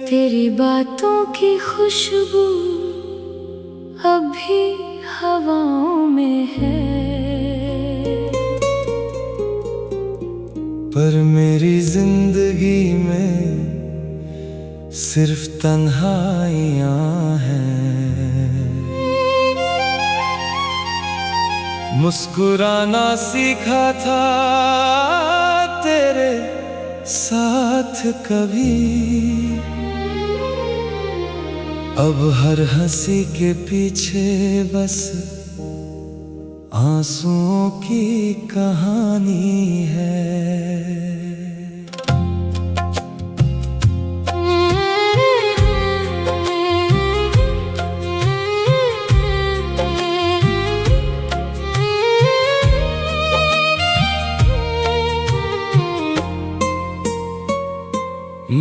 तेरी बातों की खुशबू अभी हवाओं में है, पर मेरी जिंदगी में सिर्फ तन्हाइयाँ हैं। मुस्कुराना सीखा था तेरे साथ कभी, अब हर हंसी के पीछे बस आंसुओं की कहानी है।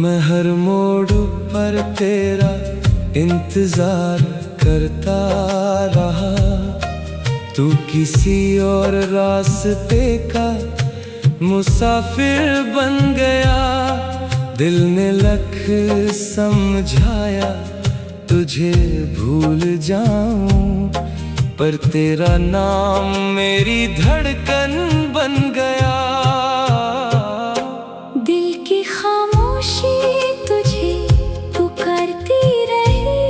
मैं हर मोड़ पर तेरा इंतजार करता रहा, तू किसी और रास्ते का मुसाफिर बन गया। दिल ने लख समझाया तुझे भूल जाऊं, पर तेरा नाम मेरी धड़कन बन गया। दिल की खामोशी तुझे पुकारती रही,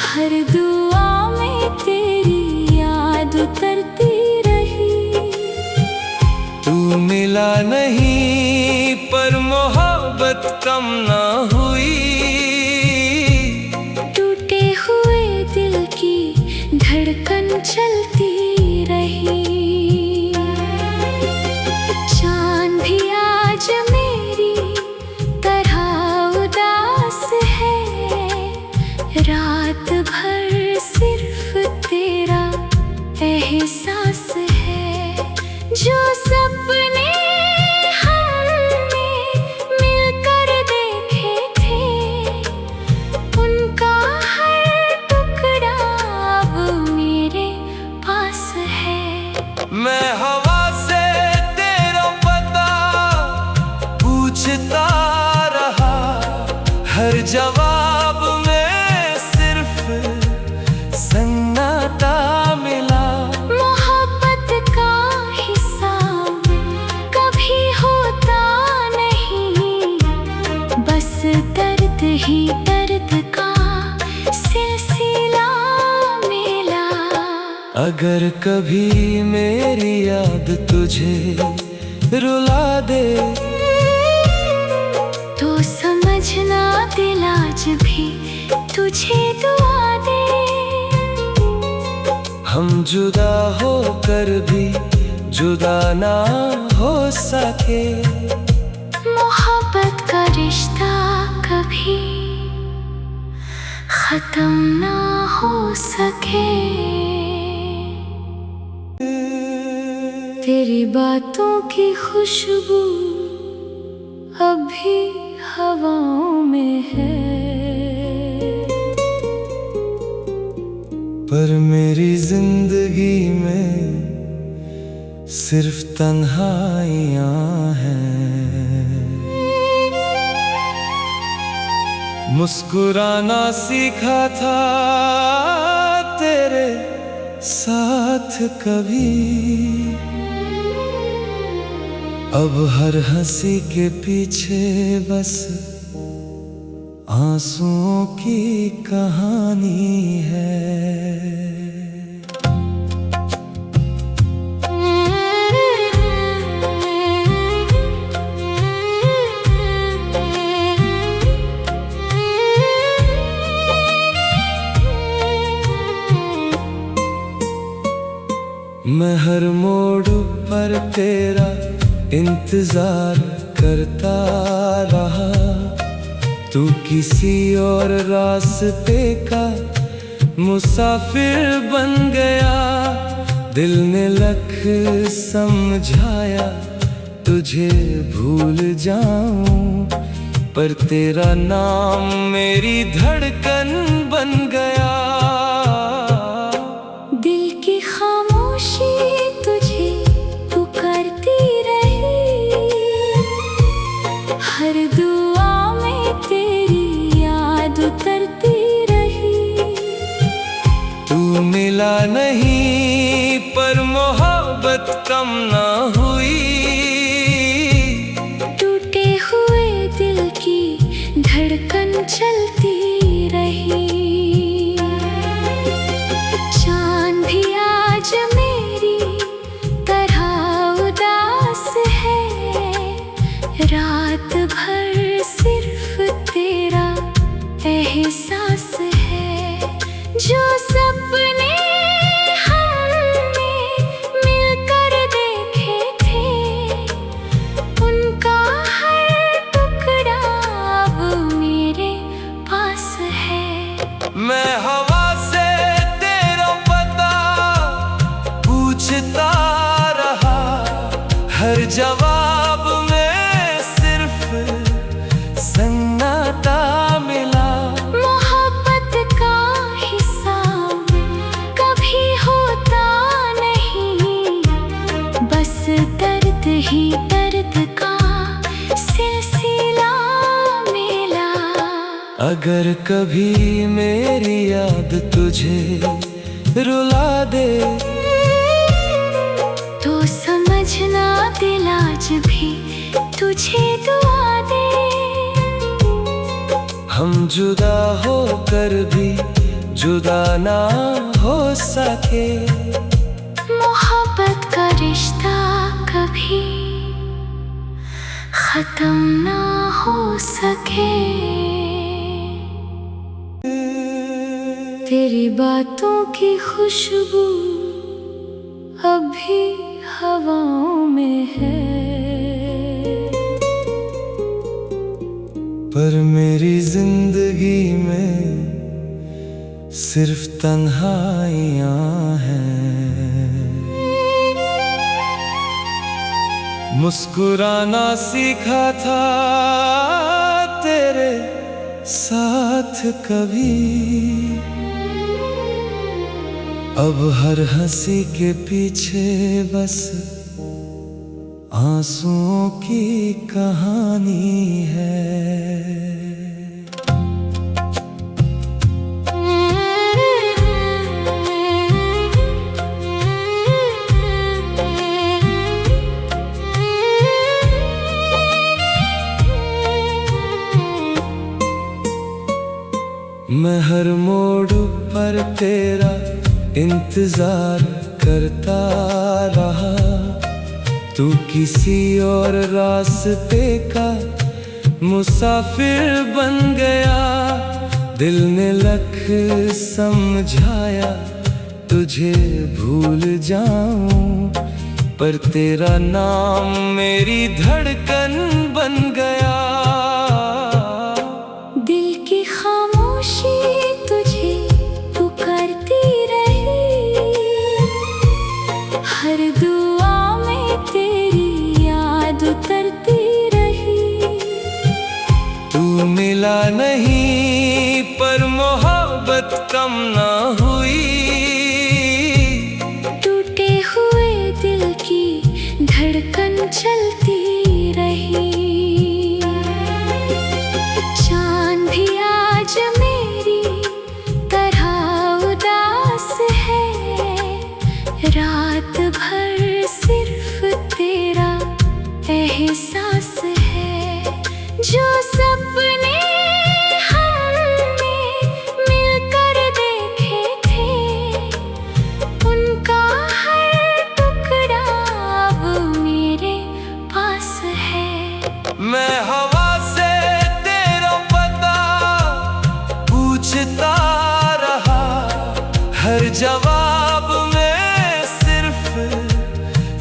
हर दुआ में तेरी याद उतरती रही। तू मिला नहीं पर मोहब्बत कम ना हुई, टूटे हुए दिल की धड़कन चलती रही। चांद भी आज मेरी तरह उदास है, रात भर सिर्फ तेरा एहसास है। जो सपने हमने मिलकर देखे थे, उनका हर टुकड़ा अब मेरे पास है। मैं हवा से तेरा पता पूछता रहा, हर जवाब में सिर्फ सन्नाटा मिला। मोहब्बत का हिसाब कभी होता नहीं, बस दर्द ही दर्द का सिलसिला मिला। अगर कभी मेरी याद तुझे रुला दे, तो समझना दिल आज भी तुझे दुआ दे। हम जुदा होकर भी जुदा ना हो सके, मोहब्बत का रिश्ता कभी खत्म ना हो सके। तेरी बातों की खुशबू अभी हवाओं में है, पर मेरी जिंदगी में सिर्फ तन्हाइयाँ हैं। मुस्कुराना सीखा था तेरे साथ कभी, अब हर हंसी के पीछे बस आंसुओं की कहानी है। मैं हर मोड़ पर तेरा इंतजार करता रहा, तू किसी और रास्ते का मुसाफिर बन गया। दिल ने लख समझाया तुझे भूल जाऊं, पर तेरा नाम मेरी धड़कन बन गया। दिल की खामोशी तुझे पुकारती रही, हर दुआ में मिला नहीं पर मोहब्बत कम ना हुई। टूटे हुए दिल की धड़कन चलती रही। चांद भी आज मेरी तरह उदास है। रात भर सिर्फ तेरा एहसास है। जो सपने हमने मिलकर देखे थे, उनका हर टुकड़ा अब मेरे पास है। मैं हवा से तेरा पता पूछता रहा, हर जवाब में सिर्फ सन्नाटा मिला। मोहब्बत का हिसाब कभी होता नहीं, बस दर्द ही दर्द का सिलसिला मिला। अगर कभी मेरी याद तुझे रुला दे, तो समझना दिल आज भी तुझे दुआ दे। हम जुदा होकर भी जुदा ना हो सके। मोहब्बत का रिश्ता कभी खत्म ना हो सके। तेरी बातों की खुशबू अभी हवाओं में है, पर मेरी जिंदगी में सिर्फ तन्हाइयाँ हैं। मुस्कुराना सीखा था तेरे साथ कभी, अब हर हंसी के पीछे बस आंसुओं की कहानी है। मैं हर मोड़ पर तेरा इंतजार करता रहा, तू किसी और रास्ते का मुसाफिर बन गया। दिल ने लख समझाया तुझे भूल जाऊं, पर तेरा नाम मेरी धड़कन बन गया। दिल की खामोशी तुझे पुकारती रही, हर दुआ में तेरी याद उतरती रही। तू मिला नहीं पर मोहब्बत कम ना हुई। टूटे हुए दिल की धड़कन चलती रही। चांद भी आज मेरी तरह उदास है। रात भर सिर्फ तेरा एहसास है। जो सपने हमने मिलकर देखे थे, उनका हर टुकड़ा अब मेरे पास है। मैं हवा से तेरा पता पूछता रहा, हर जवाब में सिर्फ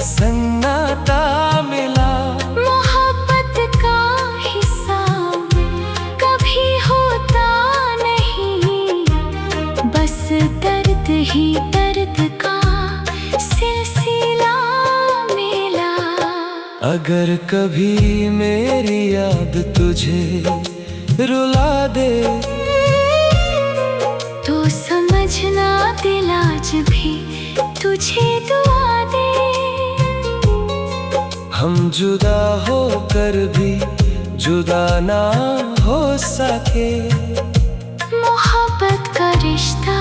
सन्नाटा मिला। मोहब्बत का हिसाब कभी होता नहीं, बस दर्द ही दर्द का सिलसिला मिला। अगर कभी मेरी याद तुझे रुला दे, तो समझना दिल आज भी तुझे दुआ दे। हम जुदा होकर भी जुदा ना हो सके। मोहब्बत का रिश्ता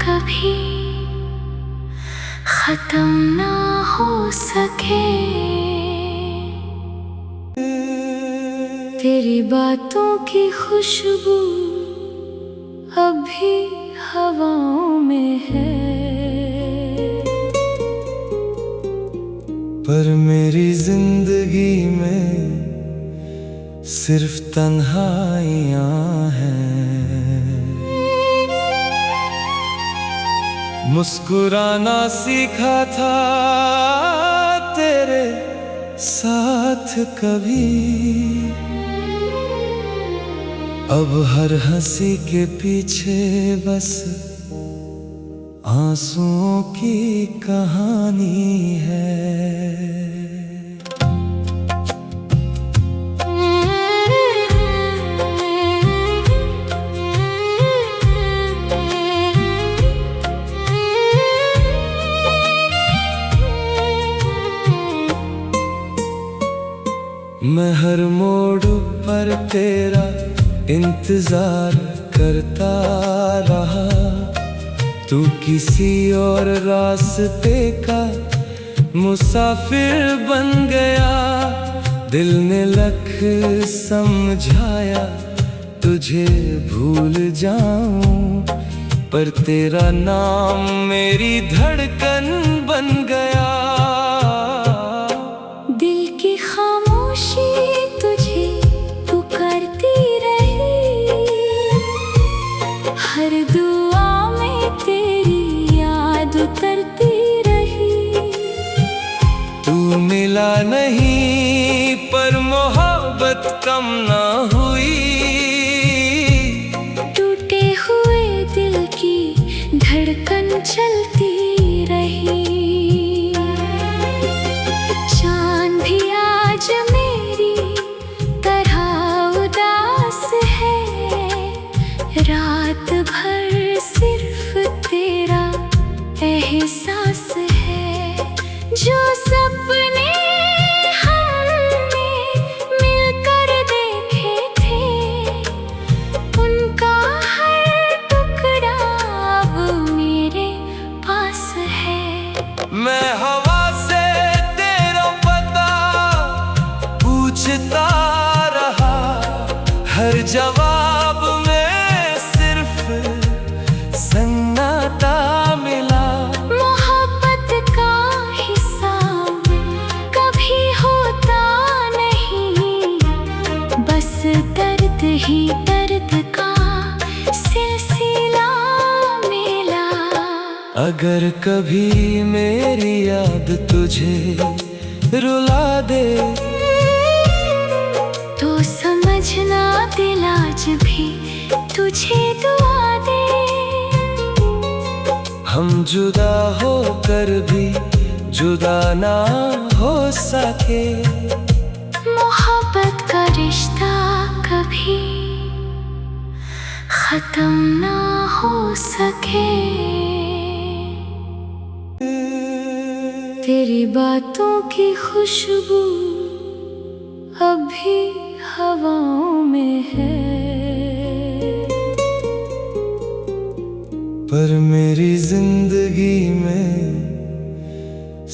कभी खत्म ना हो सके। तेरी बातों की खुशबू अब भी हवाओं में है, पर मेरी जिंदगी में सिर्फ तन्हाइयाँ हैं। मुस्कुराना सीखा था तेरे साथ कभी, अब हर हंसी के पीछे बस आंसुओं की कहानी है। मैं हर मोड़ पर तेरा इंतजार करता रहा, तू किसी और रास्ते का मुसाफिर बन गया। दिल ने लख समझाया तुझे भूल जाऊं, पर तेरा नाम मेरी धड़कन बन गया। दिल की खामोशी तुझे पुकारती रही, हर दुआ में तेरी याद उतरती रही। तू मिला नहीं पर मोहब्बत कम ना हुई, टूटे हुए दिल की धड़कन चलती रही। चांद भी आज मेरी तरह उदास है, रात भर सिर्फ तेरा एहसास है। जो सपने हमने मिलकर देखे थे, उनका हर टुकड़ा अब मेरे पास है। मैं हवा से तेरा पता पूछता रहा, हर जवाब में सिर्फ सन्नाटा मिला। मोहब्बत का हिसाब कभी होता नहीं, बस दर्द ही दर्द का सिलसिला मिला। अगर कभी मेरी याद तुझे रुला दे, तो समझना दिल आज भी तुझे दुआ दे। हम जुदा होकर भी जुदा ना हो सके। मोहब्बत का रिश्ता कभी खत्म ना हो सके। तेरी बातों की खुशबू अब भी हवाओं में है, पर मेरी जिंदगी में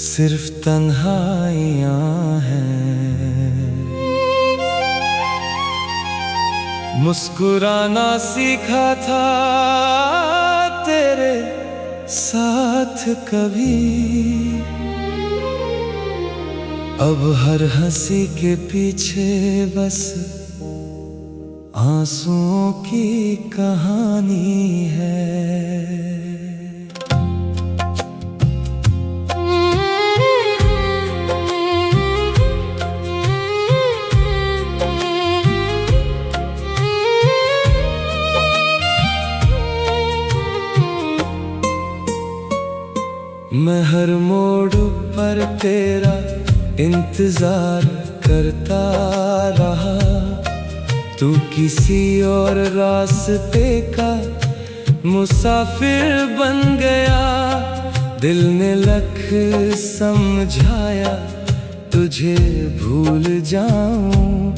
सिर्फ तन्हाइयाँ हैं। मुस्कुराना सीखा था तेरे साथ कभी, अब हर हंसी के पीछे बस आंसुओं की कहानी है। मैं हर मोड़ पर तेरा इंतजार करता रहा, तू किसी और रास्ते का मुसाफिर बन गया। दिल ने लख समझाया तुझे भूल जाऊं,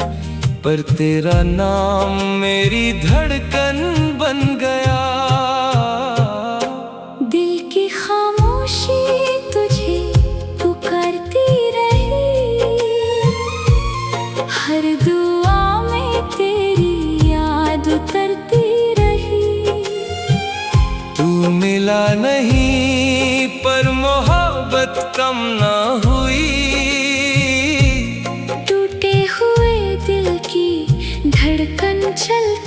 पर तेरा नाम मेरी धड़कन बन गया। दिल की खामोशी तुझे हर दुआ में तेरी याद उतरती रही। तू मिला नहीं पर मोहब्बत कम ना हुई। टूटे हुए दिल की धड़कन चलती